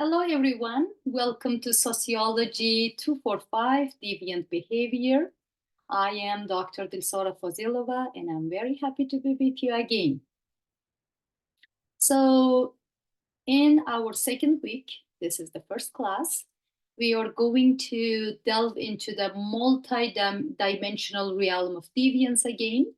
Hello, everyone. Welcome to Sociology 245, Deviant Behavior. I am Dr. Dilsora Fozilova, and I'm very happy to be with you again. So in our second week, this is the first class, we are going to delve into the multi-dimensional realm of deviance again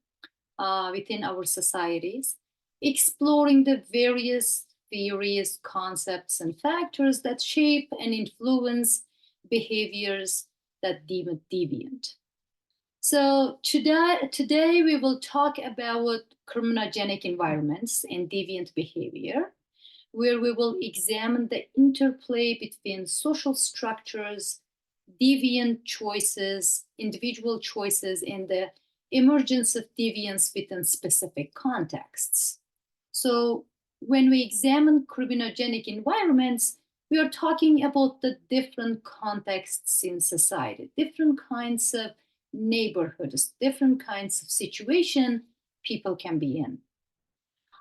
within our societies, exploring the various theories, concepts, and factors that shape and influence behaviors that deem it deviant. So today we will talk about criminogenic environments and deviant behavior, where we will examine the interplay between social structures, deviant choices, individual choices, and the emergence of deviance within specific contexts. So when we examine criminogenic environments, we are talking about the different contexts in society, different kinds of neighborhoods, different kinds of situation people can be in.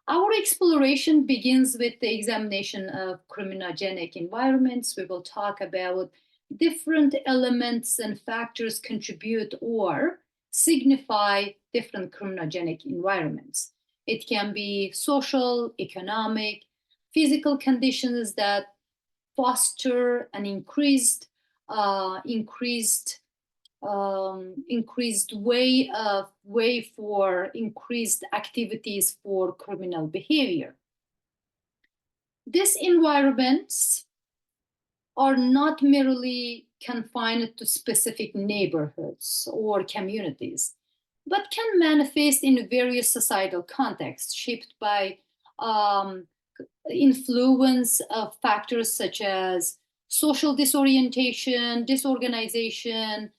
Our exploration begins with the examination of criminogenic environments. We will talk about different elements and factors contribute or signify different criminogenic environments. It can be social, economic, physical conditions that foster an increased way for increased activities for criminal behavior. These environments are not merely confined to specific neighborhoods or communities, but can manifest in various societal contexts shaped by influence of factors such as social disorientation, disorganization,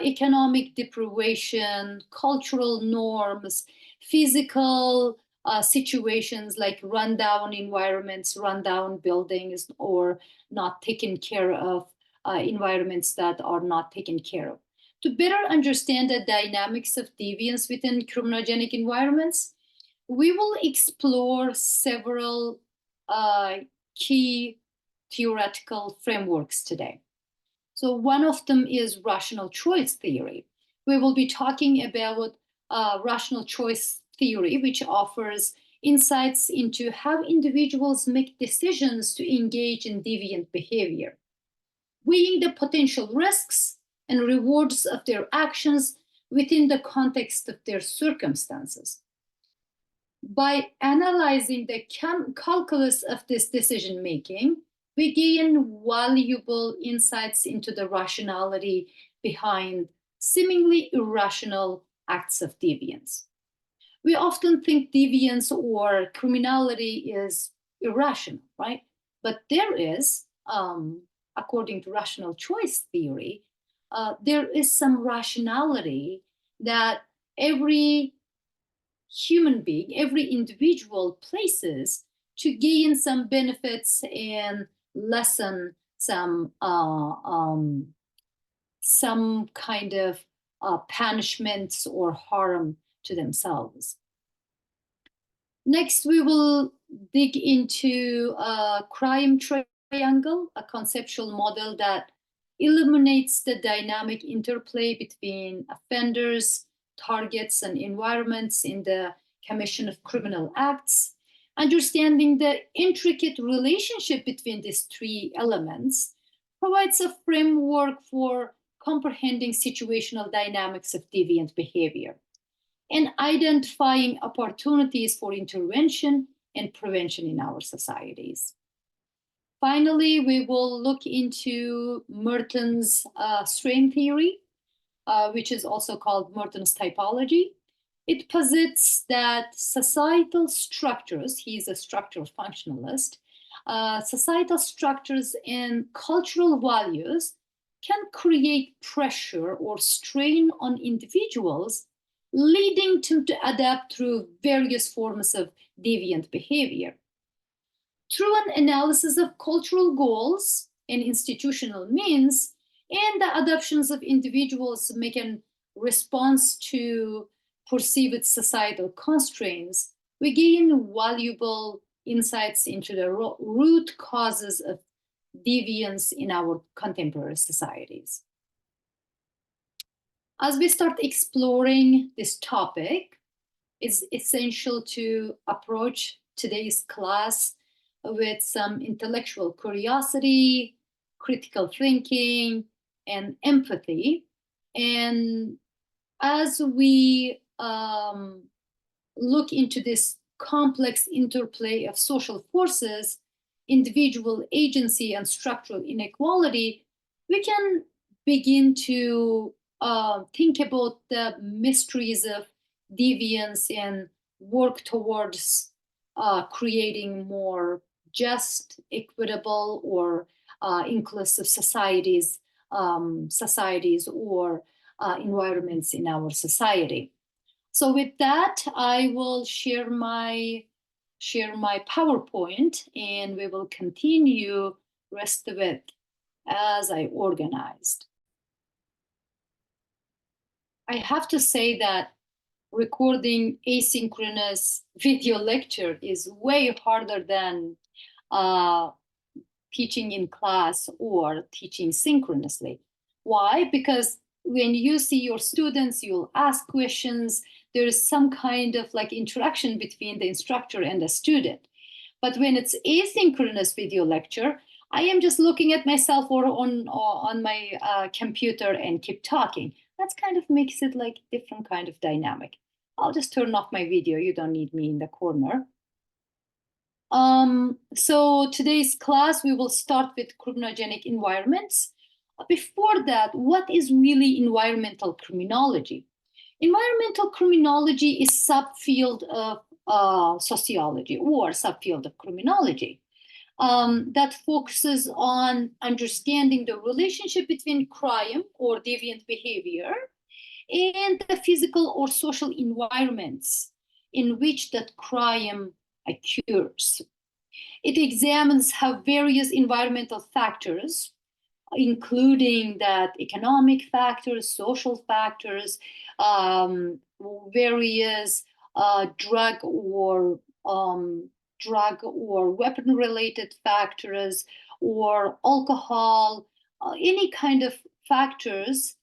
economic deprivation, cultural norms, physical situations like rundown environments, rundown buildings, or not taken care of environments that are not taken care of. To better understand the dynamics of deviance within criminogenic environments, we will explore several key theoretical frameworks today. So one of them is rational choice theory. We will be talking about rational choice theory, which offers insights into how individuals make decisions to engage in deviant behavior, weighing the potential risks and rewards of their actions within the context of their circumstances. By analyzing the calculus of this decision-making, we gain valuable insights into the rationality behind seemingly irrational acts of deviance. We often think deviance or criminality is irrational, right? But there is, according to rational choice theory, there is some rationality that every human being, every individual places to gain some benefits and lessen some kind of punishments or harm to themselves. Next, we will dig into a crime triangle, a conceptual model that illuminates the dynamic interplay between offenders, targets, and environments in the commission of criminal acts. Understanding the intricate relationship between these three elements provides a framework for comprehending situational dynamics of deviant behavior and identifying opportunities for intervention and prevention in our societies. Finally, we will look into Merton's strain theory, which is also called Merton's typology. It posits that societal structures, he's a structural functionalist, societal structures and cultural values can create pressure or strain on individuals, leading to adapt through various forms of deviant behavior. Through an analysis of cultural goals and institutional means, and the adoptions of individuals make a response to perceived societal constraints, we gain valuable insights into the root causes of deviance in our contemporary societies. As we start exploring this topic, it's essential to approach today's class with some intellectual curiosity, critical thinking, and empathy. And as we look into this complex interplay of social forces, individual agency, and structural inequality, we can begin to think about the mysteries of deviance and work towards creating more just, equitable, or inclusive societies or environments in our society. So with that, I will share my PowerPoint, and we will continue rest of it as I organized. I have to say that recording asynchronous video lecture is way harder than teaching in class or teaching synchronously. Why? Because when you see your students, you'll ask questions. There is some kind of like interaction between the instructor and the student. But when it's asynchronous video lecture, I am just looking at myself or on my computer and keep talking. That's kind of makes it like different kind of dynamic. I'll just turn off my video. You don't need me in the corner. So today's class, we will start with criminogenic environments. Before that, what is really environmental criminology? Environmental criminology is subfield of sociology or subfield of criminology that focuses on understanding the relationship between crime or deviant behavior and the physical or social environments in which that crime occurs. It examines how various environmental factors, including that economic factors, social factors, various drug or weapon-related factors, or alcohol, any kind of factors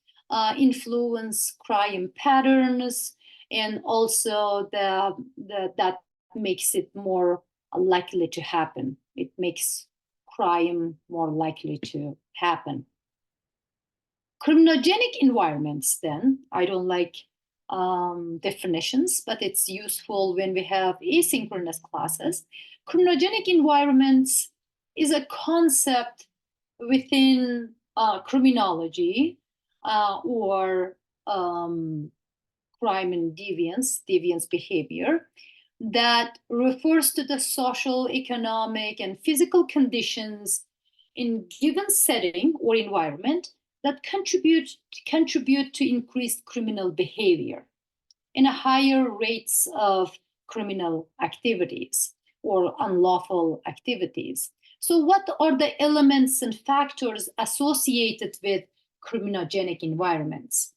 influence crime patterns, and also that makes it more likely to happen. It makes crime more likely to happen. Criminogenic environments, then, I don't like definitions, but it's useful when we have asynchronous classes. Criminogenic environments is a concept within criminology or crime and deviance behavior, that refers to the social, economic, and physical conditions in given setting or environment that contribute to increased criminal behavior and higher rates of criminal activities or unlawful activities. So what are the elements and factors associated with criminogenic environments?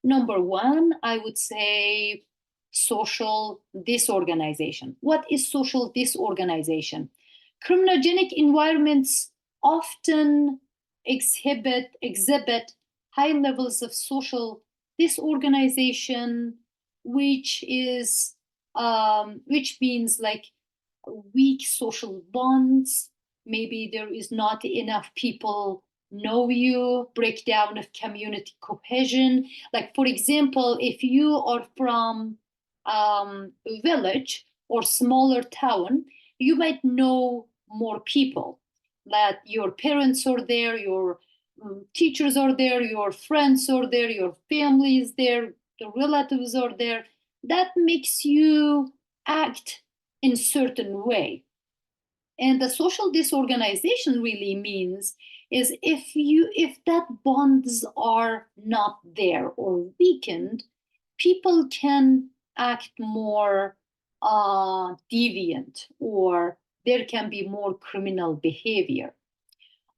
Number one, I would say social disorganization. What is social disorganization? Criminogenic environments often exhibit high levels of social disorganization, which means like weak social bonds. Maybe there is not enough people know you, breakdown of community cohesion. Like, for example, if you are from a village or smaller town, you might know more people, that your parents are there, your teachers are there, your friends are there, your family is there, the relatives are there. That makes you act in certain way. And the social disorganization really means is if that bonds are not there or weakened, people can act more deviant, or there can be more criminal behavior.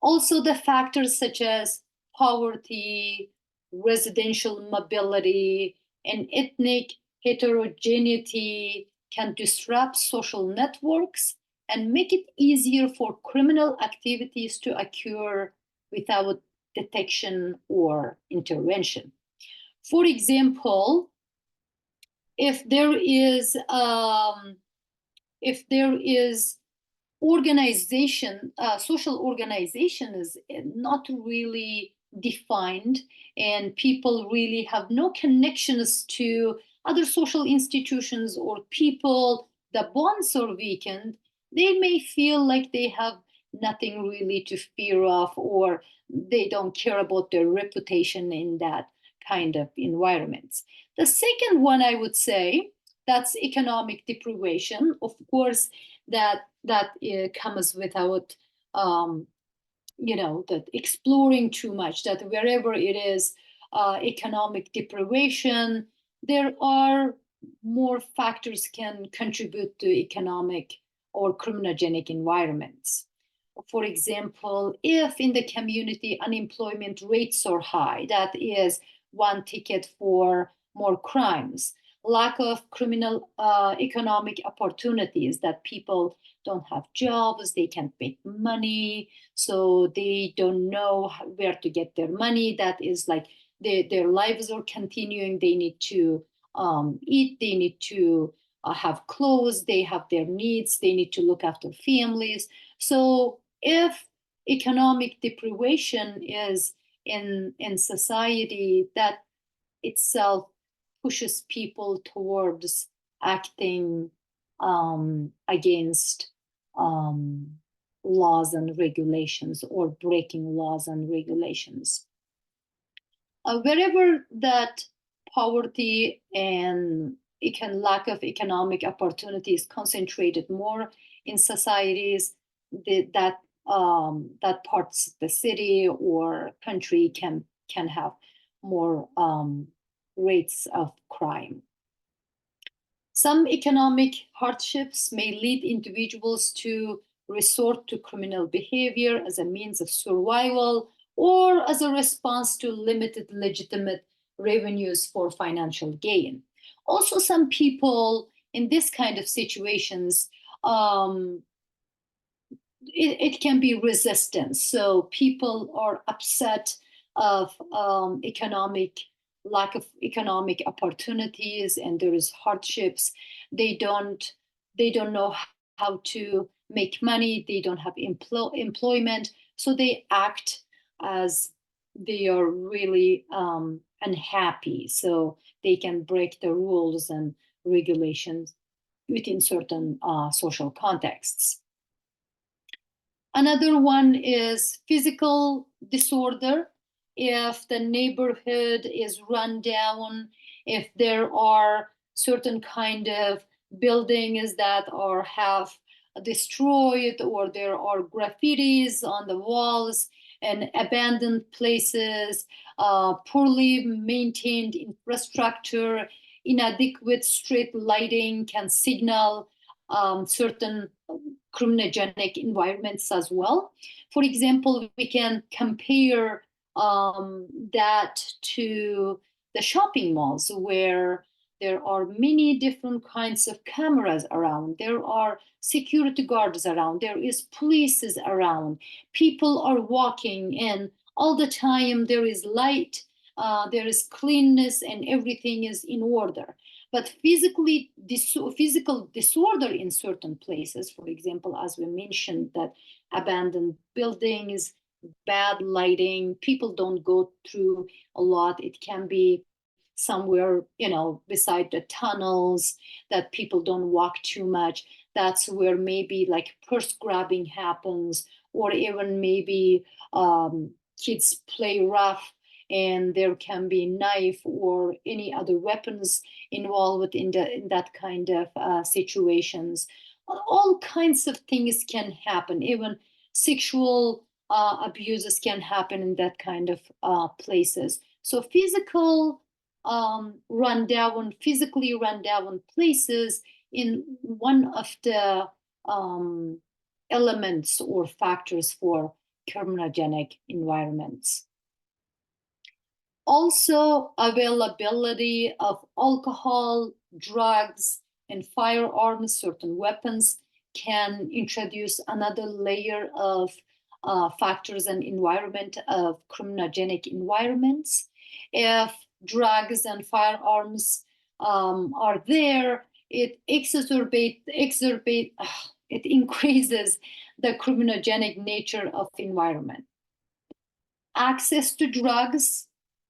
Also, the factors such as poverty, residential mobility, and ethnic heterogeneity can disrupt social networks and make it easier for criminal activities to occur without detection or intervention. For example, if there is organization, social organization is not really defined, and people really have no connections to other social institutions or people, the bonds are weakened, they may feel like they have nothing really to fear of, or they don't care about their reputation in that kind of environments. The second one, I would say, that's economic deprivation. Of course, that comes without that exploring too much, that wherever it is economic deprivation, there are more factors can contribute to economic or criminogenic environments. For example, if in the community unemployment rates are high, that is one ticket for more crimes. Lack of criminal economic opportunities, that people don't have jobs, they can't make money, so they don't know where to get their money. That is like their lives are continuing. They need to eat, they need to have clothes, they have their needs, they need to look after families. So if economic deprivation is in society, that itself pushes people towards acting against laws and regulations, or breaking laws and regulations. Wherever that poverty and lack of economic opportunity is concentrated more in societies, that parts of the city or country can have more rates of crime. Some economic hardships may lead individuals to resort to criminal behavior as a means of survival, or as a response to limited legitimate revenues for financial gain. Also, some people in this kind of situations, it can be resistance. So people are upset of lack of economic opportunities, and there is hardships. They don't know how to make money. They don't have employment, so they act as they are really unhappy. So they can break the rules and regulations within certain social contexts. Another one is physical disorder. If the neighborhood is run down, if there are certain kind of buildings that are half destroyed, or there are graffitis on the walls and abandoned places, poorly maintained infrastructure, inadequate street lighting can signal certain criminogenic environments as well. For example, we can compare that to the shopping malls, where there are many different kinds of cameras around. There are security guards around. There is police around. People are walking, and all the time there is light, there is cleanness, and everything is in order. But physical disorder in certain places, for example, as we mentioned, that abandoned buildings, bad lighting, people don't go through a lot. It can be somewhere, beside the tunnels, that people don't walk too much. That's where maybe like purse grabbing happens, or even maybe kids play rough, and there can be knife or any other weapons involved in that kind of situations. All kinds of things can happen. Even sexual abuses can happen in that kind of places. So physically run down places in one of the elements or factors for criminogenic environments. Also, availability of alcohol, drugs, and firearms, certain weapons, can introduce another layer of factors and environment of criminogenic environments. If drugs and firearms are there, it it increases the criminogenic nature of environment. Access to drugs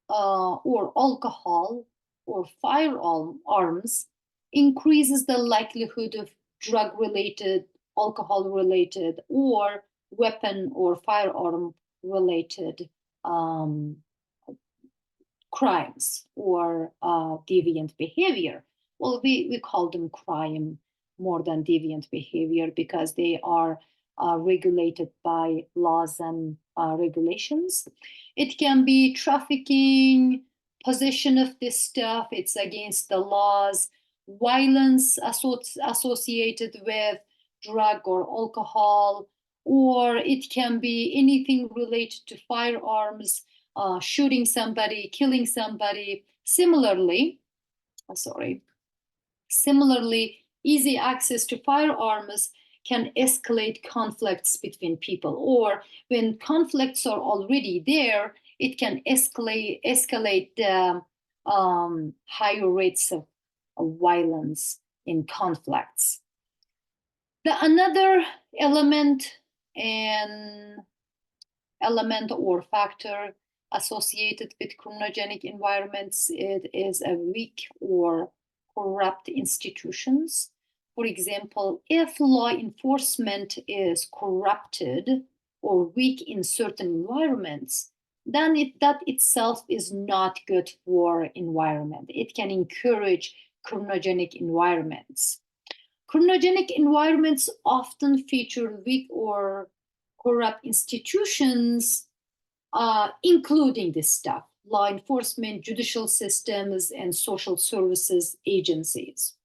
or alcohol or firearms increases the likelihood of drug-related, alcohol-related, or weapon or firearm-related crimes or deviant behavior. Well, we call them crime more than deviant behavior because they are regulated by laws and regulations. It can be trafficking, possession of this stuff, it's against the laws, violence associated with drug or alcohol, or it can be anything related to firearms, shooting somebody, killing somebody. Similarly, easy access to firearms can escalate conflicts between people, or when conflicts are already there, it can escalate the higher rates of violence in conflicts. Another element or factor associated with criminogenic environments is a weak or corrupt institutions. For example, if law enforcement is corrupted or weak in certain environments, then that itself is not good for environment. It can encourage criminogenic environments. Criminogenic environments often feature weak or corrupt institutions, including this stuff: law enforcement, judicial systems, and social services agencies.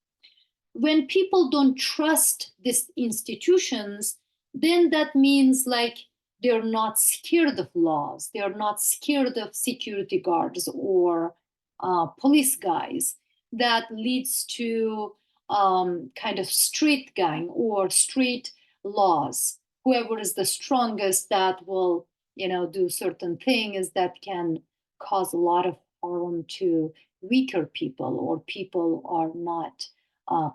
When people don't trust these institutions, then that means like they're not scared of laws, they're not scared of security guards or police guys. That leads to kind of street gang or street laws. Whoever is the strongest that will, do certain things that can cause a lot of harm to weaker people, or people are not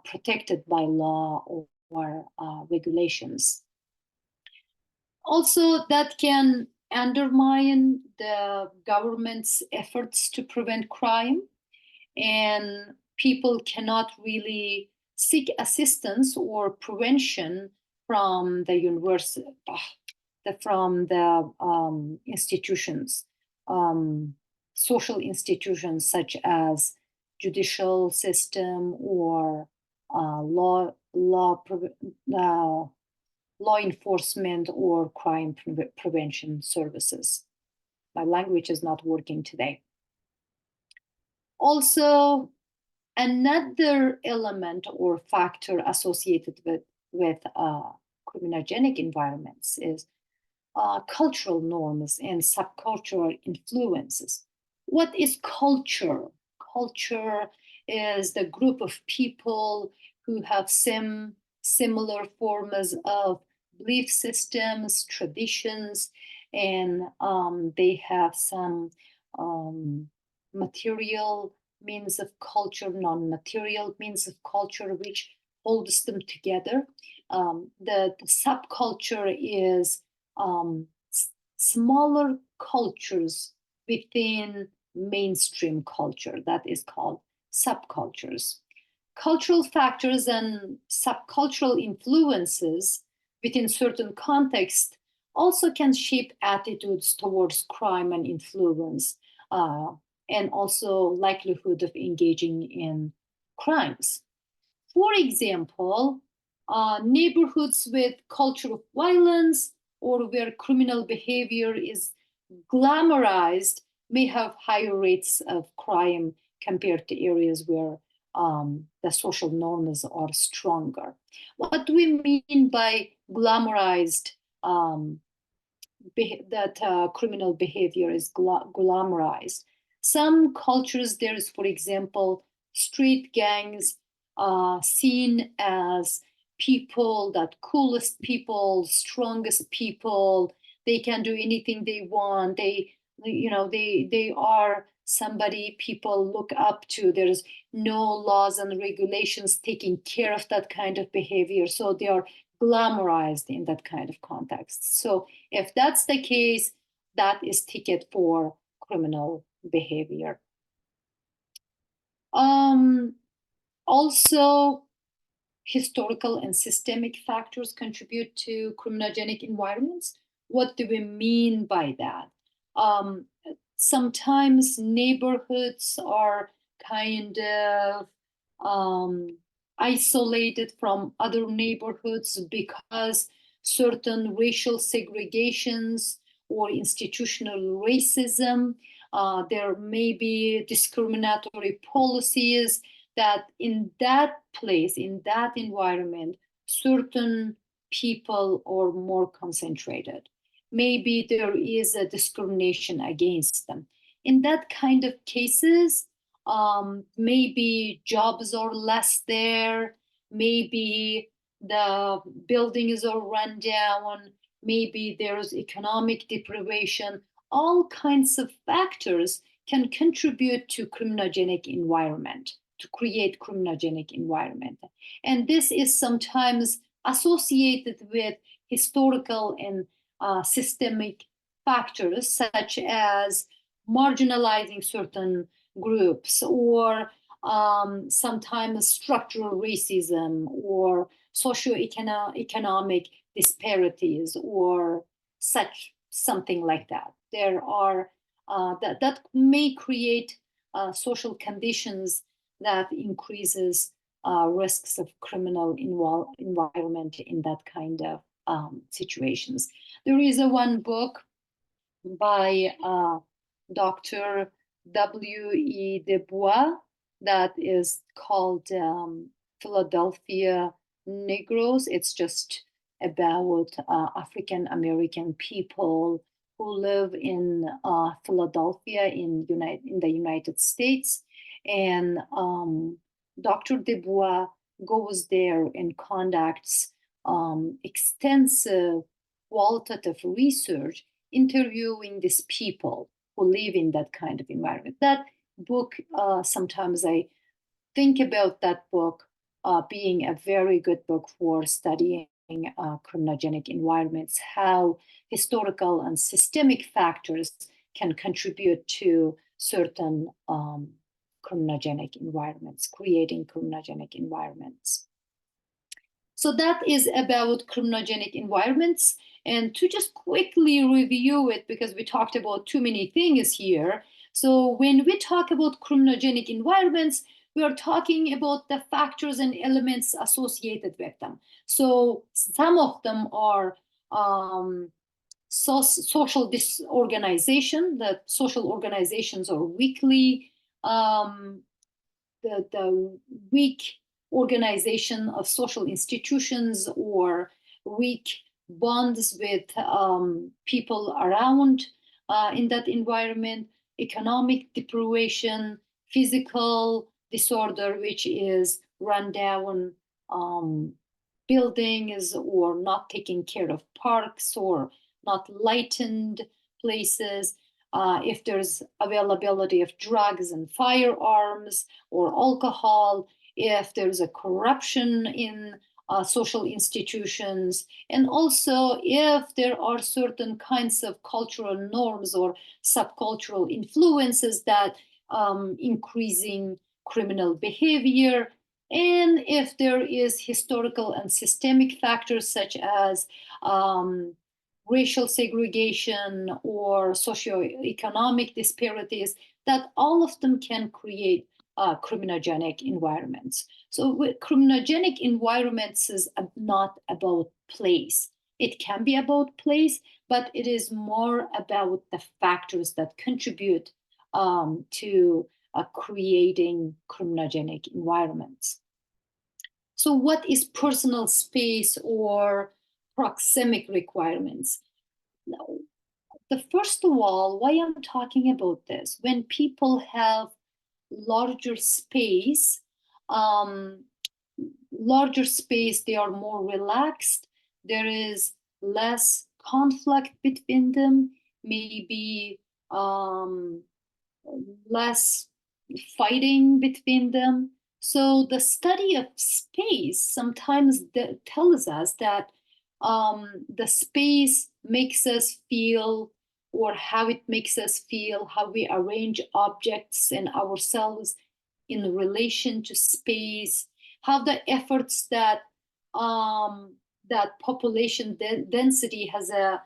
protected by law or regulations. Also, that can undermine the government's efforts to prevent crime, and people cannot really seek assistance or prevention from the university, from the institutions, social institutions such as judicial system or law enforcement or crime prevention services. My language is not working today. Also, another element or factor associated with criminogenic environments is cultural norms and subcultural influences. What is culture? Culture is the group of people who have similar forms of belief systems, traditions, and they have some material means of culture, non-material means of culture, which holds them together. The subculture is smaller cultures within mainstream culture that is called subcultures. Cultural factors and subcultural influences within certain contexts also can shape attitudes towards crime and influence, and also likelihood of engaging in crimes. For example, neighborhoods with culture of violence or where criminal behavior is glamorized may have higher rates of crime compared to areas where the social norms are stronger. What do we mean by glamorized? That criminal behavior is glamorized. Some cultures, there is, for example, street gangs seen as people, that coolest people, strongest people. They can do anything they want. They are somebody people look up to. There's no laws and regulations taking care of that kind of behavior. So they are glamorized in that kind of context. So if that's the case, that is ticket for criminal behavior. Also, historical and systemic factors contribute to criminogenic environments. What do we mean by that? Sometimes neighborhoods are kind of isolated from other neighborhoods because certain racial segregations or institutional racism. There may be discriminatory policies that in that place, in that environment, certain people are more concentrated. Maybe there is a discrimination against them. In that kind of cases, maybe jobs are less there, maybe the buildings are run down, maybe there's economic deprivation. All kinds of factors can contribute to criminogenic environment, to create criminogenic environment. And this is sometimes associated with historical and systemic factors, such as marginalizing certain groups, or sometimes structural racism, or socioeconomic disparities, or such something like that. There are that may create social conditions that increases risks of criminal environment in that kind of situations. There is one book by Dr. W.E. Du Bois that is called Philadelphia Negroes. It's just about African American people who live in Philadelphia in the United States. And Dr. Du Bois goes there and conducts extensive qualitative research, interviewing these people who live in that kind of environment. That book, sometimes I think about that book being a very good book for studying criminogenic environments, how historical and systemic factors can contribute to certain criminogenic environments, creating criminogenic environments. So that is about criminogenic environments. And to just quickly review it, because we talked about too many things here. So when we talk about criminogenic environments, we are talking about the factors and elements associated with them. So some of them are social disorganization, that social organizations are weakly, the weak organization of social institutions, or weak bonds with people around in that environment, economic deprivation, physical disorder, which is run down buildings, or not taking care of parks, or not lightened places. If there's availability of drugs and firearms or alcohol, if there's a corruption in social institutions, and also if there are certain kinds of cultural norms or subcultural influences that increasing criminal behavior, and if there is historical and systemic factors such as racial segregation or socioeconomic disparities, that all of them can create criminogenic environments. So criminogenic environments is not about place. It can be about place, but it is more about the factors that contribute to creating criminogenic environments. So what is personal space or proxemic requirements? Now, the first of all, why I'm talking about this, when people have larger space, larger space, they are more relaxed. There is less conflict between them, maybe less fighting between them. So the study of space sometimes tells us that the space makes us feel, or how it makes us feel, how we arrange objects and ourselves in relation to space, how the efforts that that population density has a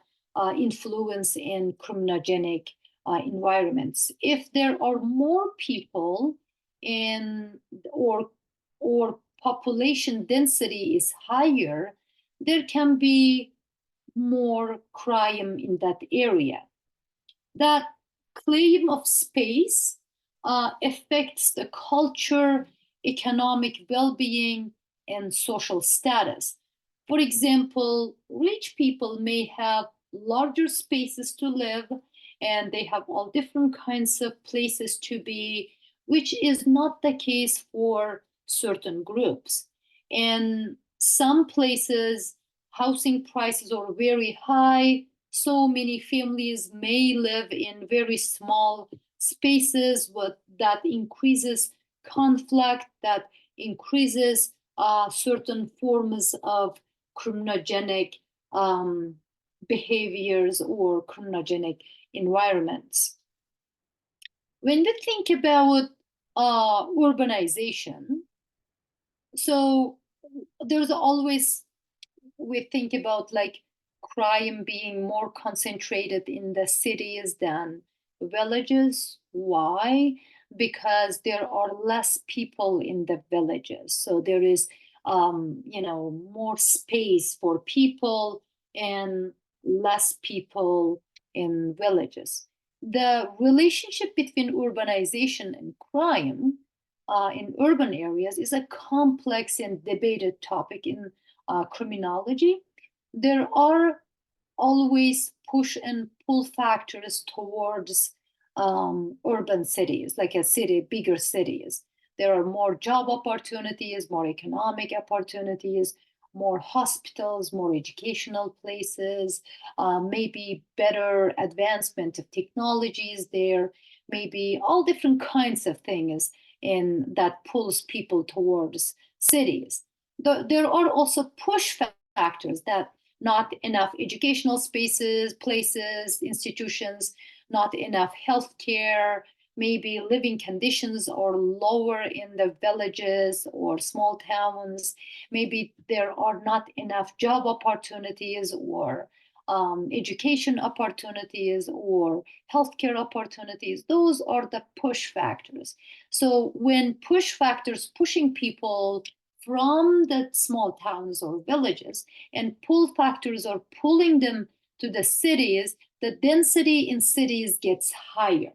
influence in criminogenic environments. If there are more people in, or population density is higher, there can be more crime in that area. That claim of space affects the culture, economic well-being, and social status. For example, rich people may have larger spaces to live, and they have all different kinds of places to be, which is not the case for certain groups. In some places, housing prices are very high, so many families may live in very small spaces, that increases conflict, that increases certain forms of criminogenic behaviors or criminogenic environments. When we think about urbanization, so there's always, we think about like crime being more concentrated in the cities than villages. Why? Because there are less people in the villages, so there is more space for people and less people in villages. The relationship between urbanization and crime in urban areas is a complex and debated topic in criminology. There are always push and pull factors towards urban cities, like a city, bigger cities. There are more job opportunities, more economic opportunities, more hospitals, more educational places, maybe better advancement of technologies there, maybe all different kinds of things in that pulls people towards cities. There are also push factors, that not enough educational spaces, places, institutions, not enough healthcare, maybe living conditions are lower in the villages or small towns, maybe there are not enough job opportunities or education opportunities or healthcare opportunities. Those are the push factors. So when push factors pushing people from the small towns or villages, and pull factors are pulling them to the cities, the density in cities gets higher.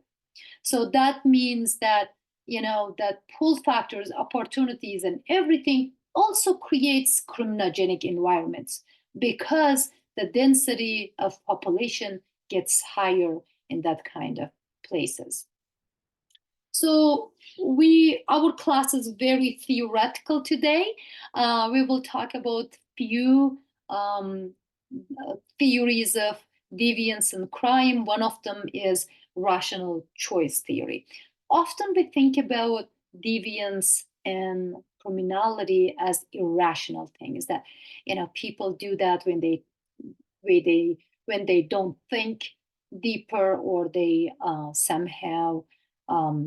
So that means that, that pull factors, opportunities, and everything also creates criminogenic environments, because the density of population gets higher in that kind of places. So our class is very theoretical today. We will talk about few theories of deviance and crime. One of them is rational choice theory. Often we think about deviance and criminality as irrational things, that people do that when they don't think deeper, or they somehow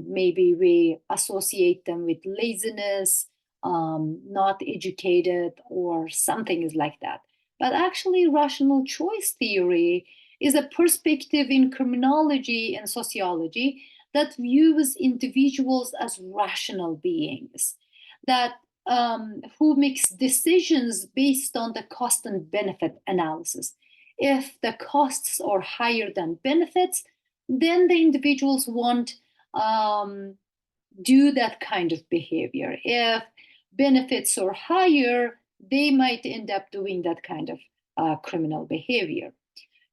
maybe we associate them with laziness, not educated, or something is like that. But actually, rational choice theory is a perspective in criminology and sociology that views individuals as rational beings, that who makes decisions based on the cost and benefit analysis. If the costs are higher than benefits, then the individuals won't do that kind of behavior. If benefits are higher, they might end up doing that kind of criminal behavior.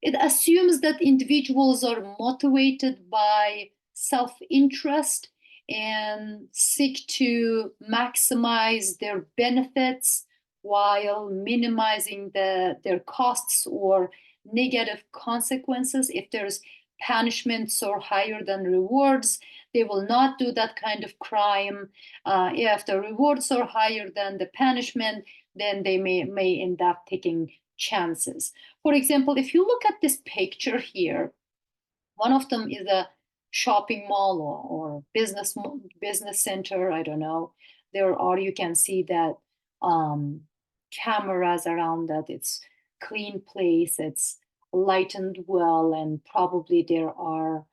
It assumes that individuals are motivated by self-interest and seek to maximize their benefits while minimizing their costs or negative consequences. If there's punishments or higher than rewards, they will not do that kind of crime. If the rewards are higher than the punishment, then they may end up taking chances. For example, if you look at this picture here, one of them is a shopping mall or business center. I don't know. There are, you can see that cameras around that. It's clean place. It's lightened well, and probably there are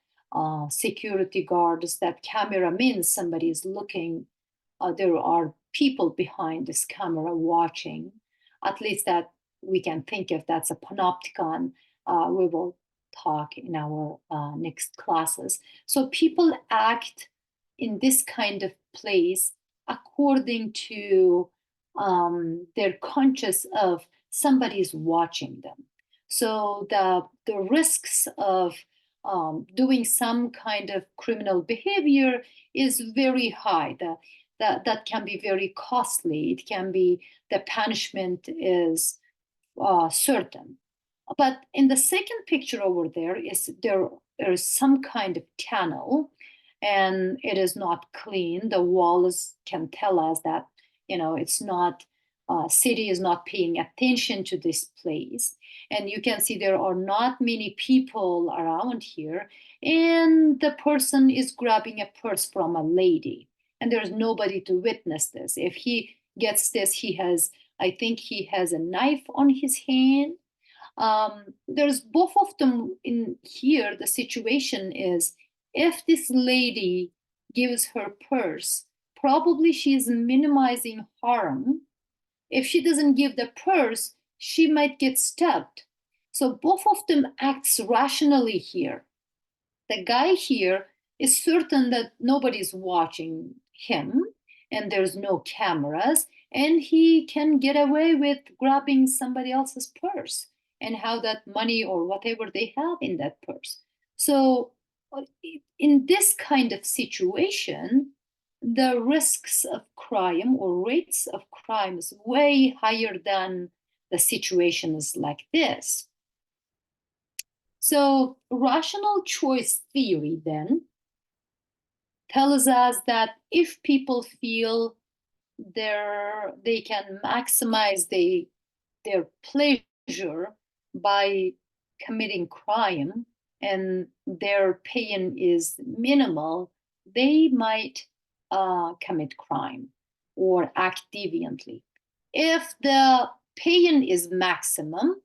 security guards. That camera means somebody is looking. There are people behind this camera watching. At least that we can think of. That's a panopticon. We will talk in our next classes. So people act in this kind of place according to they're conscious of somebody is watching them. So the risks of doing some kind of criminal behavior is very high. That can be very costly. It can be, the punishment is certain. But in the second picture over there is some kind of tunnel, and it is not clean. The walls can tell us that it's not, city is not paying attention to this place, and you can see there are not many people around here, and the person is grabbing a purse from a lady, and there's nobody to witness this. If he gets this, I think he has a knife on his hand. There's both of them in here. The situation is, if this lady gives her purse, probably she is minimizing harm. If she doesn't give the purse, she might get stabbed. So both of them acts rationally here. The guy here is certain that nobody's watching him and there's no cameras, and he can get away with grabbing somebody else's purse and have that money or whatever they have in that purse. So in this kind of situation, the risks of crime or rates of crime is way higher than the situations like this. So rational choice theory then tells us that if people feel they can maximize their pleasure by committing crime and their pain is minimal, they might commit crime or act deviantly. If the pain is maximum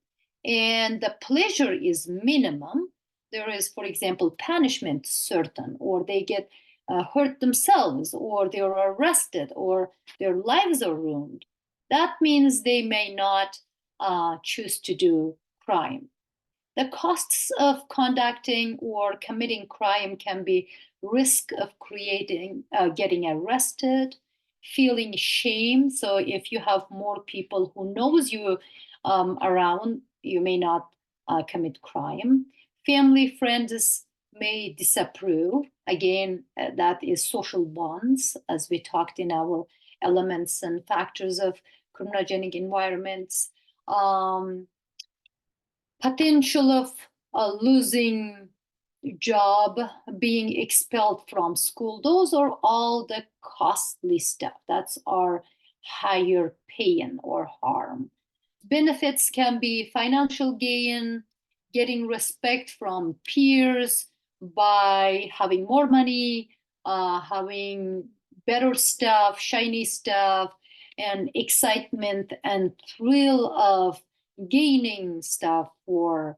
and the pleasure is minimum, there is, for example, punishment certain, or they get hurt themselves, or they are arrested, or their lives are ruined. That means they may not choose to do crime. The costs of conducting or committing crime can be risk of getting arrested, feeling shame. So if you have more people who knows you around, you may not commit crime. Family, friends may disapprove. Again, that is social bonds, as we talked in our elements and factors of criminogenic environments. Potential of losing job, being expelled from school, those are all the costly stuff. That's our higher pain or harm. Benefits can be financial gain, getting respect from peers by having more money, having better stuff, shiny stuff, and excitement and thrill of gaining stuff for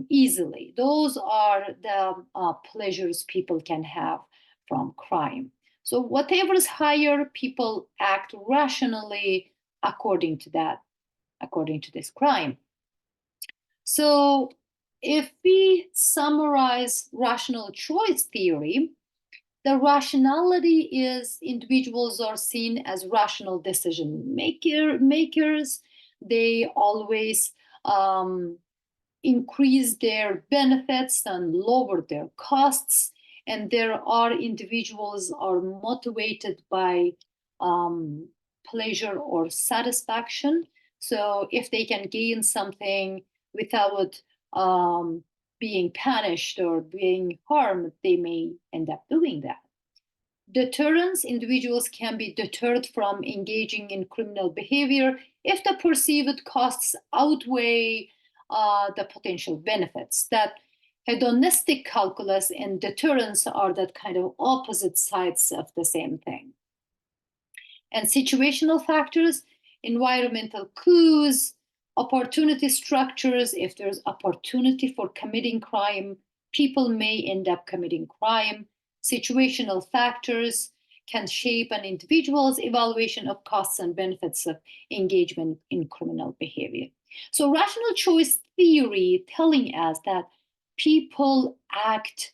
easily. Those are the pleasures people can have from crime. So whatever is higher, people act rationally according to that, according to this crime. So if we summarize rational choice theory, the rationality is individuals are seen as rational decision makers. They always increase their benefits and lower their costs, and there are individuals are motivated by pleasure or satisfaction. So if they can gain something without being punished or being harmed, they may end up doing that. Deterrence: individuals can be deterred from engaging in criminal behavior if the perceived costs outweigh the potential benefits. That hedonistic calculus and deterrence are that kind of opposite sides of the same thing. And situational factors: environmental clues, opportunity structures. If there's opportunity for committing crime, people may end up committing crime. Situational factors can shape an individual's evaluation of costs and benefits of engagement in criminal behavior. So rational choice theory telling us that people act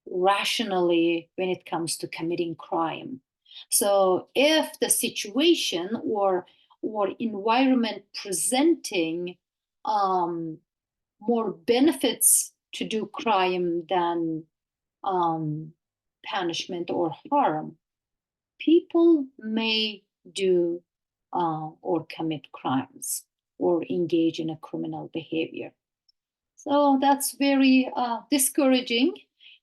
rationally when it comes to committing crime. So if the situation or environment presenting more benefits to do crime than punishment or harm, people may do or commit crimes or engage in a criminal behavior. So that's very discouraging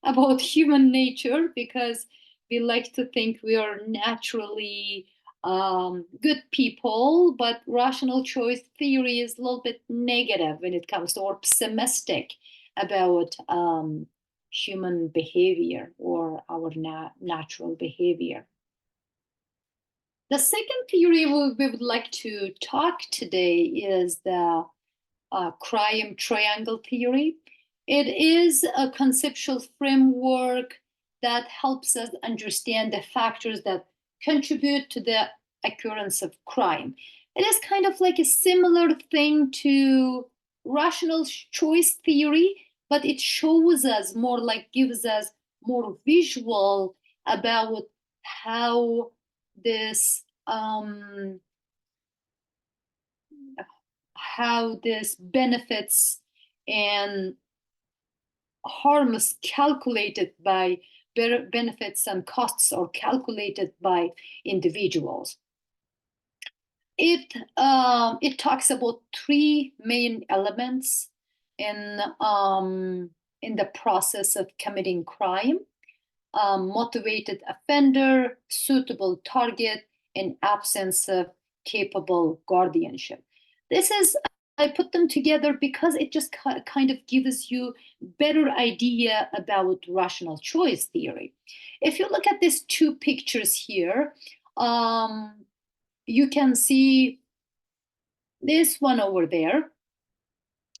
about human nature, because we like to think we are naturally good people, but rational choice theory is a little bit negative when it comes to, or pessimistic about human behavior or our natural behavior. The second theory we would like to talk today is the crime triangle theory. It is a conceptual framework that helps us understand the factors that contribute to the occurrence of crime. It is kind of like a similar thing to rational choice theory, but it shows us more, like gives us more visual about how this benefits and harms calculated by benefits and costs are calculated by individuals. It talks about three main elements in the process of committing crime: motivated offender, suitable target, and absence of capable guardianship. I put them together because it just kind of gives you better idea about rational choice theory. If you look at these two pictures here, you can see this one over there.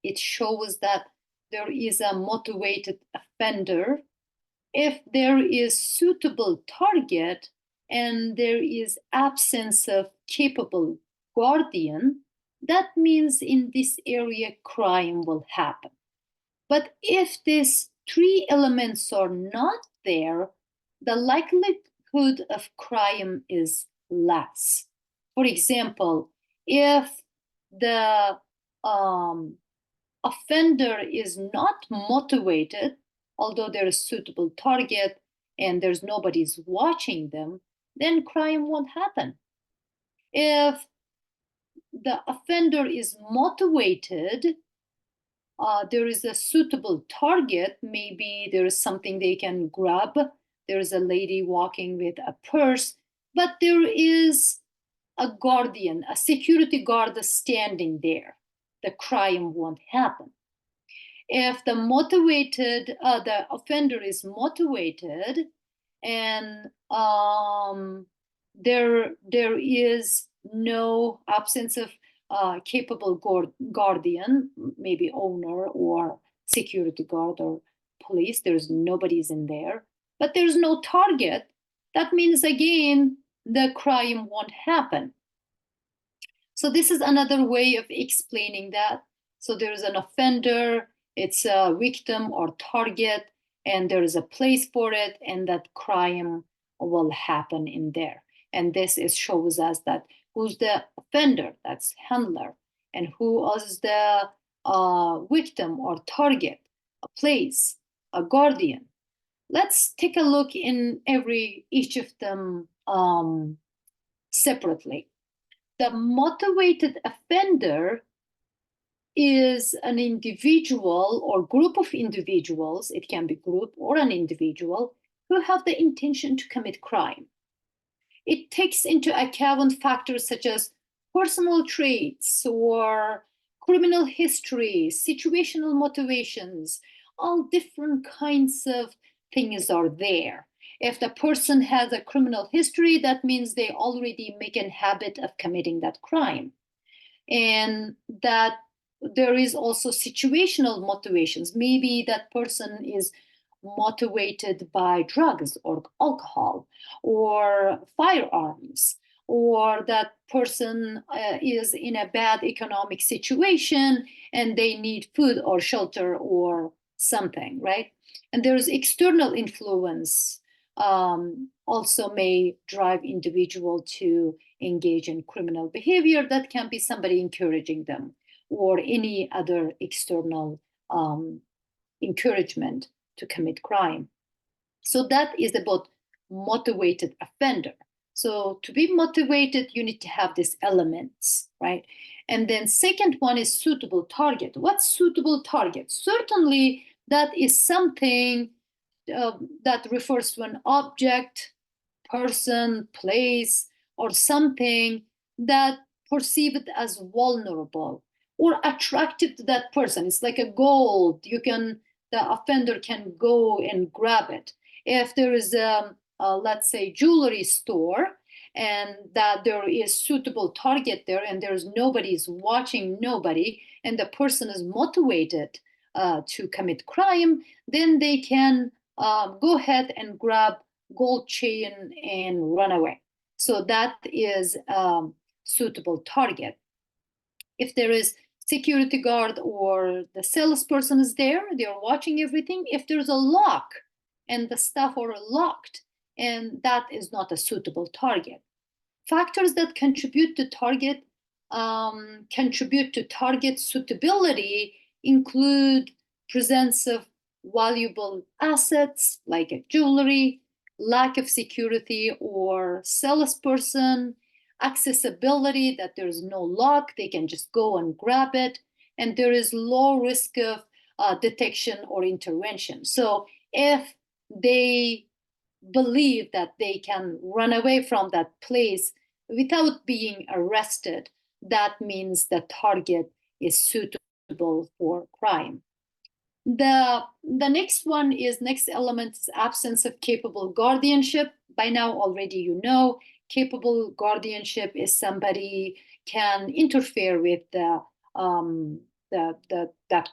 It shows that there is a motivated offender. If there is suitable target and there is absence of capable guardian, that means in this area crime will happen. But if these three elements are not there, the likelihood of crime is less. For example, if the offender is not motivated, although there is suitable target and there's nobody's watching them, then crime won't happen. If the offender is motivated, there is a suitable target, maybe there is something they can grab, there is a lady walking with a purse, but there is a guardian, a security guard standing there, the crime won't happen. If the offender is motivated and there is no absence of capable guardian, maybe owner or security guard or police, there's nobody's in there, but there's no target, that means again the crime won't happen. So this is another way of explaining that. So there's an offender, it's a victim or target, and there is a place for it, and that crime will happen in there. And this shows us that who's the offender, that's handler, and who is the victim or target, a place, a guardian. Let's take a look in each of them separately. The motivated offender is an individual or group of individuals, it can be group or an individual, who have the intention to commit crime. It takes into account factors such as personal traits or criminal history, situational motivations, all different kinds of things are there. If the person has a criminal history, that means they already make a habit of committing that crime. And that there is also situational motivations. Maybe that person is motivated by drugs or alcohol or firearms, or that person is in a bad economic situation and they need food or shelter or something, right? And there's external influence also may drive individual to engage in criminal behavior. That can be somebody encouraging them or any other external encouragement to commit crime. So that is about motivated offender. So to be motivated, you need to have these elements, right? And then second one is suitable target. What's suitable target? Certainly that is something that refers to an object, person, place, or something that perceived as vulnerable or attractive to that person. It's like a gold. The offender can go and grab it. If there is let's say, jewelry store, and that there is suitable target there, and there's nobody's watching nobody, and the person is motivated to commit crime, then they can go ahead and grab gold chain and run away. So that is suitable target. If there is security guard or the salesperson is there, they're watching everything. If there's a lock and the stuff are locked, and that is not a suitable target. Factors that contribute to target suitability include presence of valuable assets like a jewelry, lack of security or salesperson, accessibility, that there's no lock, they can just go and grab it, and there is low risk of detection or intervention. So if they believe that they can run away from that place without being arrested, that means the target is suitable for crime. The next element is absence of capable guardianship. By now already you know, capable guardianship is somebody can interfere with that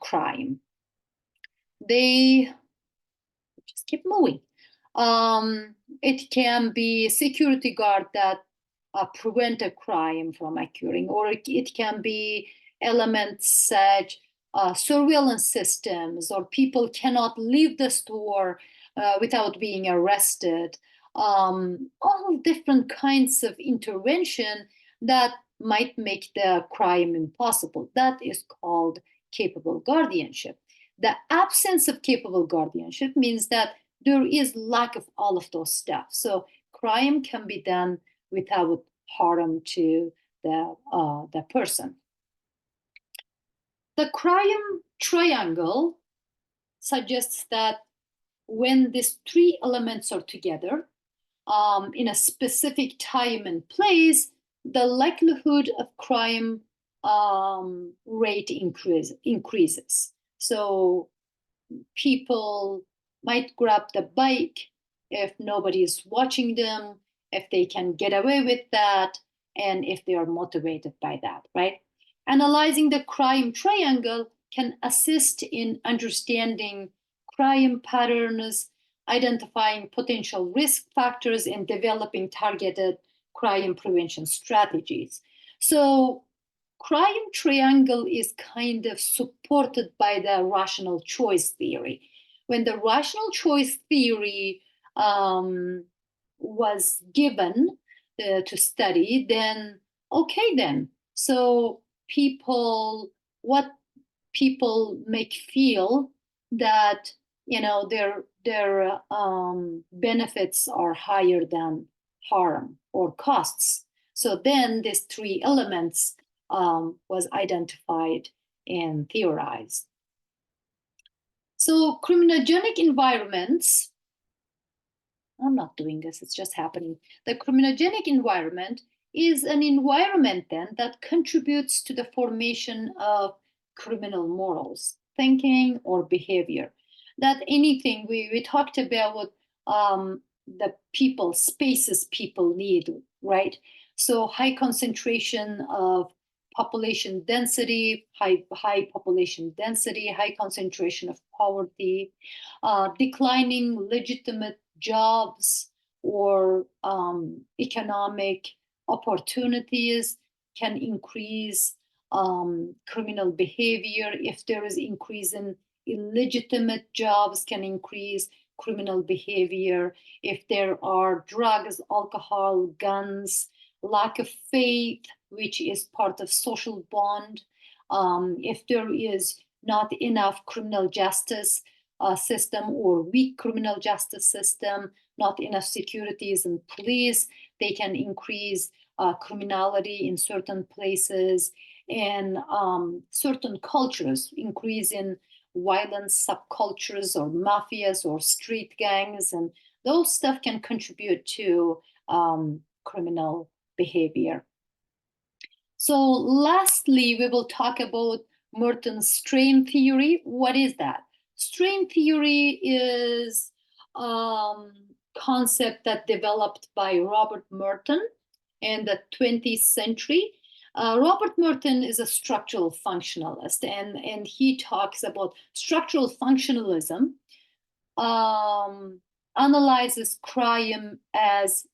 crime. They just keep moving. It can be a security guard that prevent a crime from occurring, or it can be elements such surveillance systems, or people cannot leave the store without being arrested. All different kinds of intervention that might make the crime impossible. That is called capable guardianship. The absence of capable guardianship means that there is lack of all of those stuff. So crime can be done without harm to the person. The crime triangle suggests that when these three elements are together in a specific time and place, the likelihood of crime rate increases. So people might grab the bike if nobody is watching them, if they can get away with that, and if they are motivated by that, right? Analyzing the crime triangle can assist in understanding crime patterns, identifying potential risk factors, and developing targeted crime prevention strategies. So crime triangle is kind of supported by the rational choice theory. When the rational choice theory was given to study, then okay then. So what people make feel that their benefits are higher than harm or costs. So then these three elements was identified and theorized. So criminogenic environments, I'm not doing this, it's just happening. The criminogenic environment is an environment then that contributes to the formation of criminal morals, thinking, or behavior. That anything we talked about the people, spaces people need, right? So high concentration of population density, high population density, high concentration of poverty, declining legitimate jobs or economic opportunities can increase criminal behavior. If there is increase in illegitimate jobs, can increase criminal behavior. If there are drugs, alcohol, guns, lack of faith, which is part of social bond, if there is not enough criminal justice system or weak criminal justice system, not enough securities and police, they can increase criminality in certain places, and certain cultures increase in violent subcultures or mafias or street gangs, and those stuff can contribute to criminal behavior. So lastly, we will talk about Merton's strain theory. What is that? Strain theory is concept that developed by Robert Merton in the 20th century. Robert Merton is a structural functionalist, and he talks about structural functionalism, analyzes crime as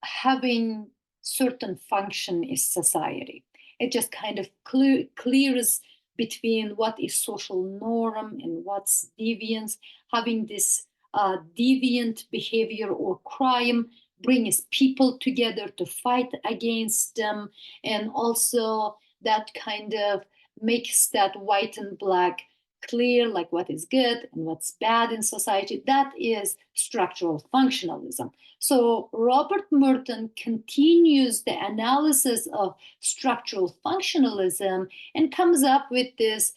having certain function in society. It just kind of clears between what is social norm and what's deviance. Having this deviant behavior or crime brings people together to fight against them, and also that kind of makes that white and black clear, like what is good and what's bad in society. That is structural functionalism. So Robert Merton continues the analysis of structural functionalism and comes up with this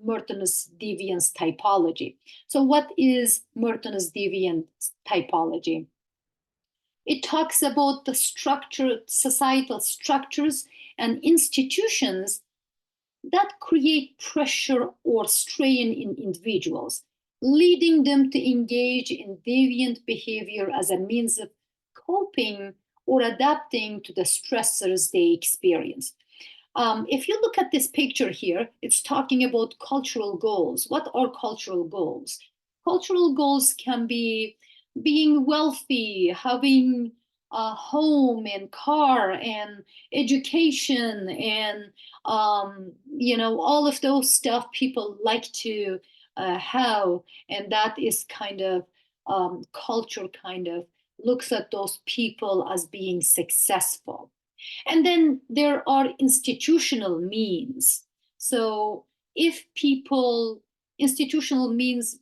Merton's deviance typology. So what is Merton's deviance typology? It talks about the societal structures and institutions that create pressure or strain in individuals, leading them to engage in deviant behavior as a means of coping or adapting to the stressors they experience. If you look at this picture here, it's talking about cultural goals. What are cultural goals? Cultural goals can be being wealthy, having a home and car and education and all of those stuff people like to have, and that is kind of culture kind of looks at those people as being successful. And then there are institutional means. So if people, institutional means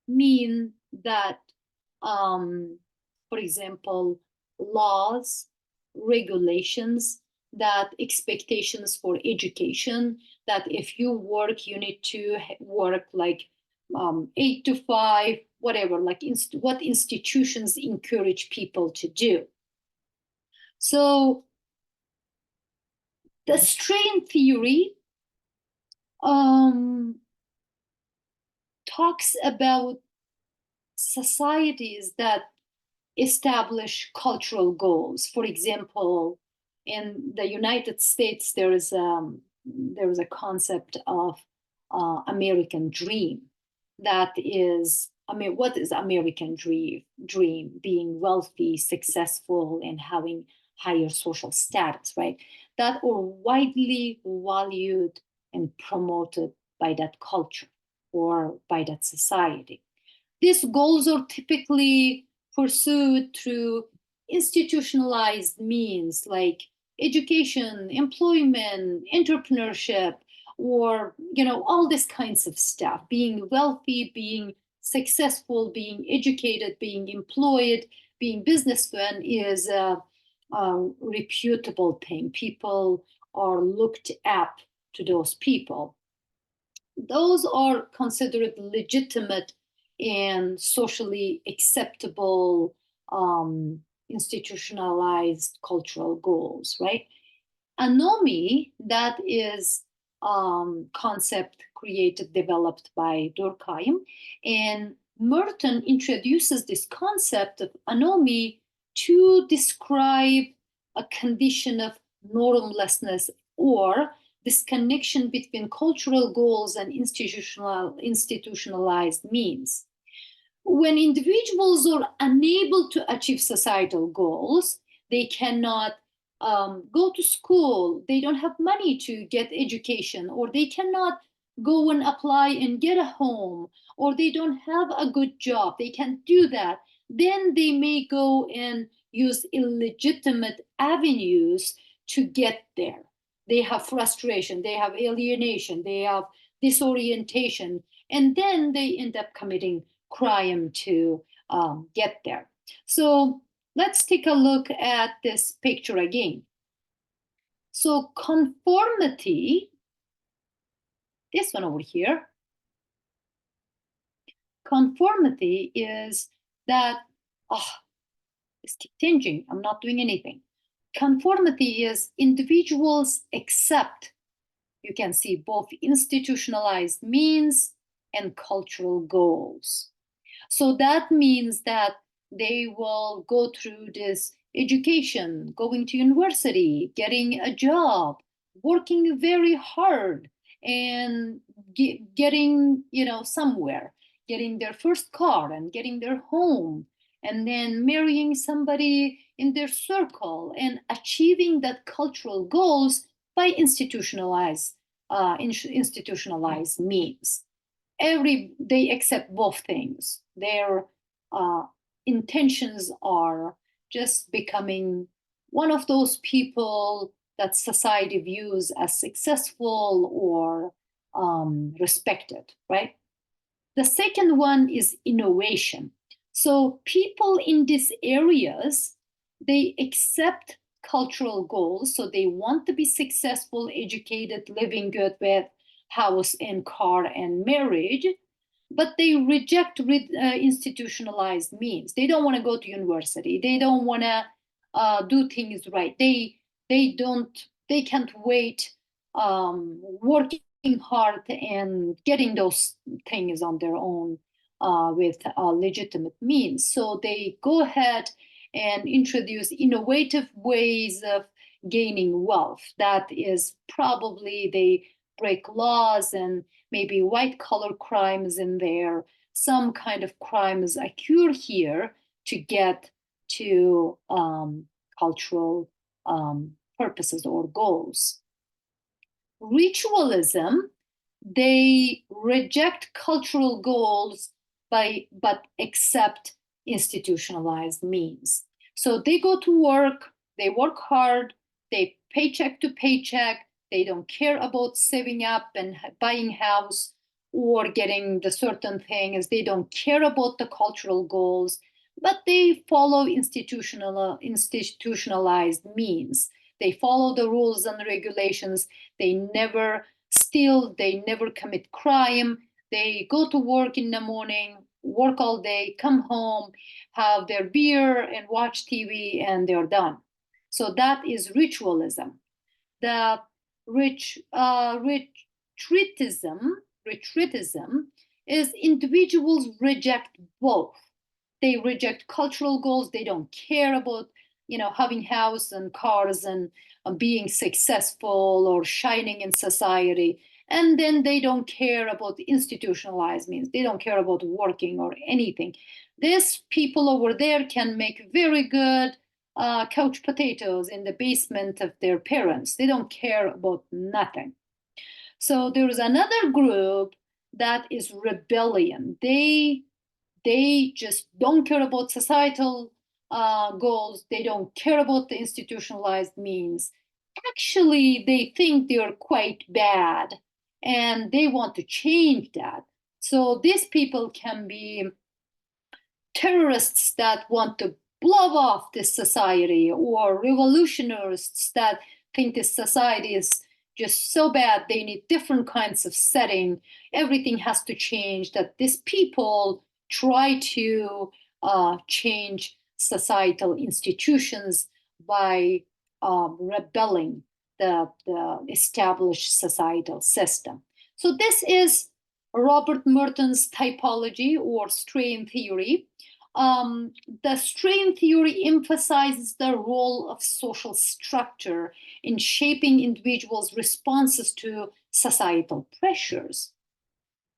mean that, for example, laws, regulations, that expectations for education, that if you work, you need to work like 8 to 5, whatever, like what institutions encourage people to do. So the strain theory talks about societies that establish cultural goals. For example, in the United States, there is a concept of American dream. That is, I mean, what is American dream? Being wealthy, successful, and having higher social status, right? That are widely valued and promoted by that culture or by that society. These goals are typically pursued through institutionalized means like education, employment, entrepreneurship, or, you know, all these kinds of stuff. Being wealthy, being successful, being educated, being employed, being businessman is a reputable thing. People are looked up to those people. Those are considered legitimate and socially acceptable institutionalized cultural goals, right? Anomy, that is concept created, developed by Durkheim, and Merton introduces this concept of anomy to describe a condition of normlessness or this connection between cultural goals and institutionalized means. When individuals are unable to achieve societal goals, they cannot go to school, they don't have money to get education, or they cannot go and apply and get a home, or they don't have a good job, they can't do that, then they may go and use illegitimate avenues to get there. They have frustration, they have alienation, they have disorientation, and then they end up committing crime to get there. So let's take a look at this picture again. So conformity, this one over here, conformity is that, it's changing, I'm not doing anything. Conformity is individuals accept, you can see, both institutionalized means and cultural goals. So that means that they will go through this education, going to university, getting a job, working very hard, and getting, you know, somewhere, getting their first car and getting their home, and then marrying somebody in their circle and achieving that cultural goals by institutionalized means. They accept both things. Their intentions are just becoming one of those people that society views as successful or respected, right? The second one is innovation. So people in these areas, they accept cultural goals. So they want to be successful, educated, living good with house and car and marriage, but they reject institutionalized means. They don't want to go to university. They don't want to do things right. They can't wait working hard and getting those things on their own with legitimate means. So they go ahead and introduce innovative ways of gaining wealth. That is probably they break laws and maybe white collar crimes in there. Some kind of crimes occur here to get to cultural purposes or goals. Ritualism, they reject cultural goals but accept institutionalized means. So they go to work, they work hard, they paycheck to paycheck, they don't care about saving up and buying house or getting the certain things. They don't care about the cultural goals, but they follow institutionalized means. They follow the rules and regulations. They never steal, they never commit crime. They go to work in the morning, work all day, come home, have their beer and watch TV, and they're done. So that is ritualism. The retreatism is individuals reject both. They reject cultural goals. They don't care about, you know, having house and cars and being successful or shining in society. And then they don't care about the institutionalized means. They don't care about working or anything. These people over there can make very good couch potatoes in the basement of their parents. They don't care about nothing. So there is another group that is rebellion. They just don't care about societal goals. They don't care about the institutionalized means. Actually, they think they're quite bad and they want to change that. So these people can be terrorists that want to blow off this society, or revolutionists that think this society is just so bad they need different kinds of setting, everything has to change, that these people try to change societal institutions by rebelling the established societal system. So this is Robert Merton's typology or strain theory. The strain theory emphasizes the role of social structure in shaping individuals' responses to societal pressures.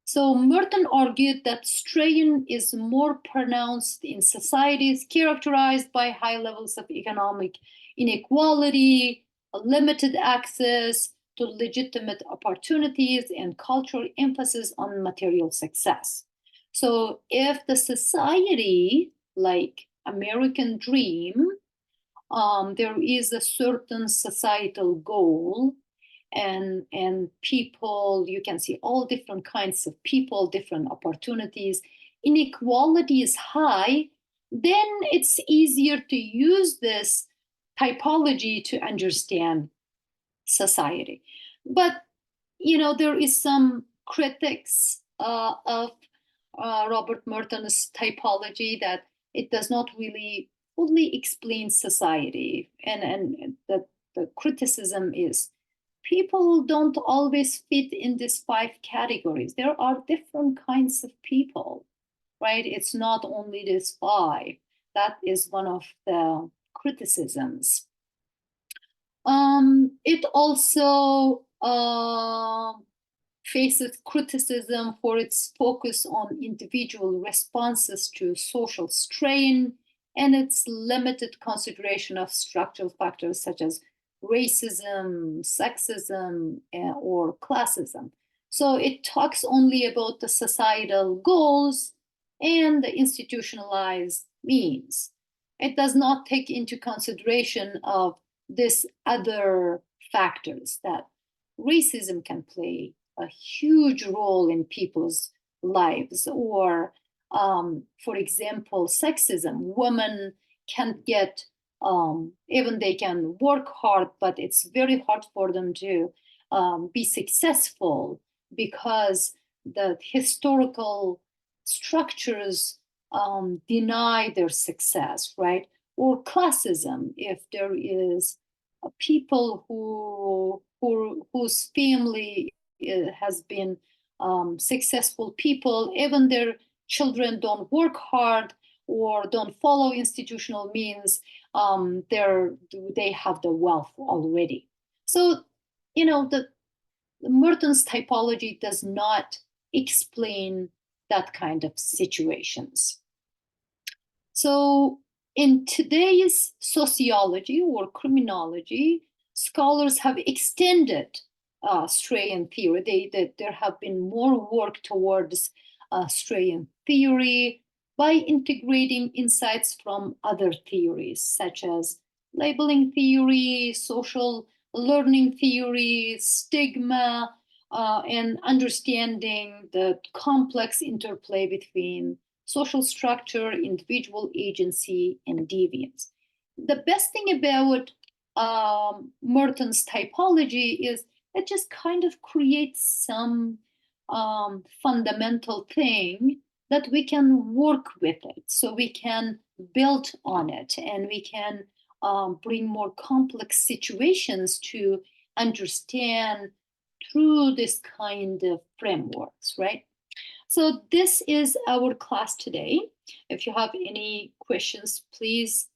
So Merton argued that strain is more pronounced in societies characterized by high levels of economic inequality, limited access to legitimate opportunities, and cultural emphasis on material success. So if the society, like American dream, there is a certain societal goal, and people, you can see all different kinds of people, different opportunities, inequality is high, then it's easier to use this typology to understand society. But there is some critics of Robert Merton's typology that it does not really fully explain society, and the criticism is people don't always fit in these 5 categories. There are different kinds of people, right? It's not only this 5. That is one of the criticisms. It also faces criticism for its focus on individual responses to social strain and its limited consideration of structural factors such as racism, sexism, or classism. So it talks only about the societal goals and the institutionalized means. It does not take into consideration of these other factors, that racism can play a huge role in people's lives, or for example, sexism. Women can't get, even they can work hard, but it's very hard for them to be successful because the historical structures deny their success, right? Or classism, if there is people whose family has been successful people, even their children don't work hard or don't follow institutional means, they have the wealth already. So, the Merton's typology does not explain that kind of situations. So in today's sociology or criminology, scholars have extended strain theory. There have been more work towards strain theory by integrating insights from other theories, such as labeling theory, social learning theory, stigma, and understanding the complex interplay between social structure, individual agency, and deviance. The best thing about Merton's typology is it just kind of creates some fundamental thing that we can work with it, so we can build on it, and we can bring more complex situations to understand through this kind of frameworks, right? So this is our class today. If you have any questions, please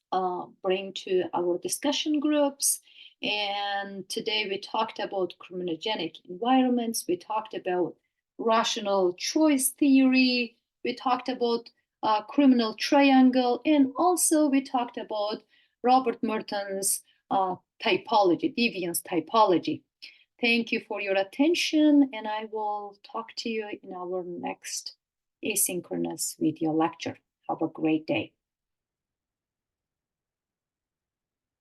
bring to our discussion groups. And today we talked about criminogenic environments. We talked about rational choice theory. We talked about criminal triangle. And also we talked about Robert Merton's typology, deviance typology. Thank you for your attention, and I will talk to you in our next asynchronous video lecture. Have a great day.